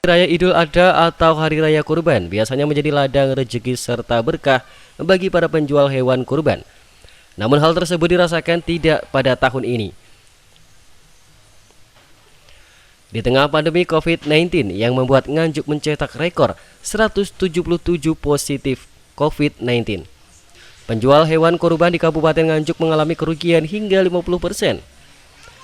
Raya Idul Adha atau Hari Raya Kurban biasanya menjadi ladang rezeki serta berkah bagi para penjual hewan kurban. Namun hal tersebut dirasakan tidak pada tahun ini. Di tengah pandemi COVID-19 yang membuat Nganjuk mencetak rekor 177 positif COVID-19. Penjual hewan kurban di Kabupaten Nganjuk mengalami kerugian hingga 50%.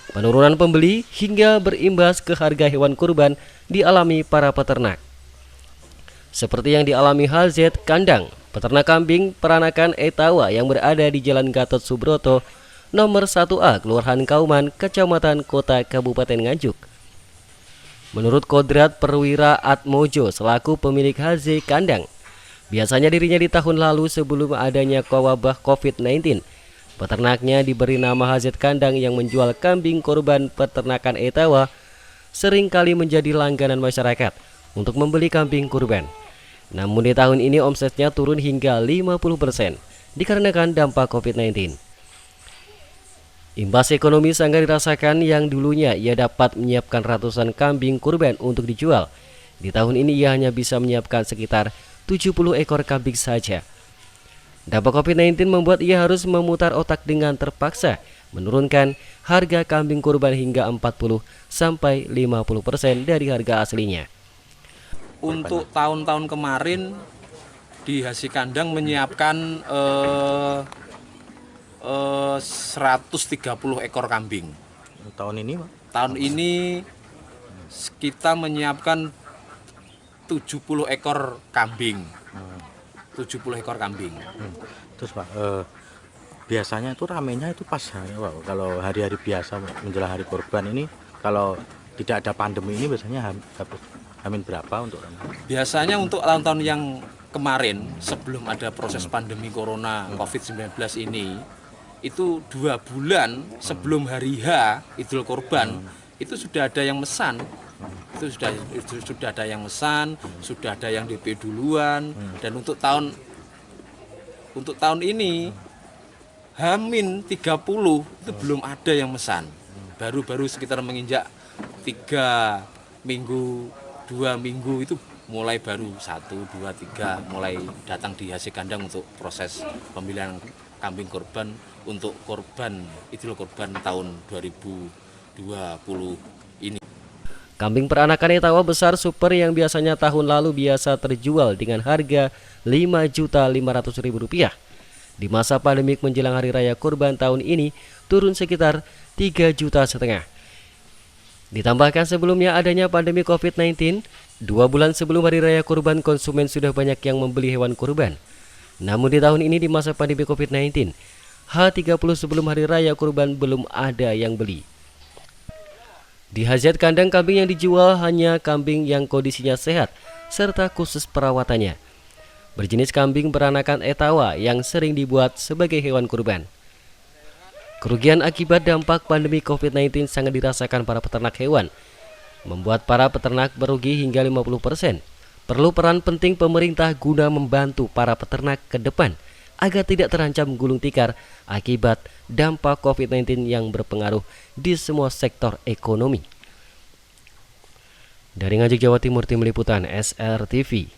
Penurunan pembeli hingga berimbas ke harga hewan kurban dialami para peternak. Seperti yang dialami HZ Kandang, peternak kambing peranakan Etawa yang berada di Jalan Gatot Subroto, nomor 1A, Kelurahan Kauman, Kecamatan Kota, Kabupaten Nganjuk. Menurut Kodrat Perwira Atmojo selaku pemilik HZ Kandang, biasanya dirinya di tahun lalu sebelum adanya wabah COVID-19, peternaknya diberi nama HZ Kandang yang menjual kambing korban peternakan Etawa sering kali menjadi langganan masyarakat untuk membeli kambing kurban. Namun di tahun ini omsetnya turun hingga 50% dikarenakan dampak COVID-19. Imbas ekonomi sangat dirasakan yang dulunya ia dapat menyiapkan ratusan kambing kurban untuk dijual. Di tahun ini ia hanya bisa menyiapkan sekitar 70 ekor kambing saja. Dampak COVID-19 membuat ia harus memutar otak dengan terpaksa menurunkan harga kambing kurban hingga 40-50% dari harga aslinya. Untuk tahun-tahun kemarin di HZ Kandang menyiapkan 130 ekor kambing. Tahun ini, Pak? Tahun ini kita menyiapkan 70 ekor kambing. 70 ekor kambing. Terus Pak, biasanya itu ramenya itu pas Pak, kalau hari-hari biasa menjelang hari kurban ini, kalau tidak ada pandemi ini biasanya hamin berapa untuk rame? Biasanya untuk tahun-tahun yang kemarin sebelum ada proses pandemi corona COVID-19 ini, itu 2 bulan sebelum hari H Idul Kurban itu sudah ada yang mesan. Itu sudah ada yang mesan, sudah ada yang DP duluan, dan untuk tahun ini Hamin 30 itu belum ada yang mesan. Baru sekitar menginjak 3 minggu, 2 minggu itu mulai baru 1, 2, 3 mulai datang di HZ Kandang untuk proses pemilihan kambing kurban untuk korban Idul Kurban tahun 2020 ini. Kambing peranakan Etawa besar super yang biasanya tahun lalu biasa terjual dengan harga Rp5.500.000. Di masa pandemik menjelang Hari Raya Kurban tahun ini turun sekitar 3,5 juta. Ditambahkan sebelumnya adanya pandemi COVID-19, 2 bulan sebelum Hari Raya Kurban konsumen sudah banyak yang membeli hewan kurban. Namun di tahun ini di masa pandemi COVID-19, H30 sebelum Hari Raya Kurban belum ada yang beli. Di HZ Kandang kambing yang dijual hanya kambing yang kondisinya sehat serta khusus perawatannya. Berjenis kambing beranakan Etawa yang sering dibuat sebagai hewan kurban. Kerugian akibat dampak pandemi COVID-19 sangat dirasakan para peternak hewan, membuat para peternak merugi hingga 50%. Perlu peran penting pemerintah guna membantu para peternak ke depan agar tidak terancam gulung tikar akibat dampak COVID-19 yang berpengaruh di semua sektor ekonomi. Dari Nganjuk, Jawa Timur, tim liputan SRTV.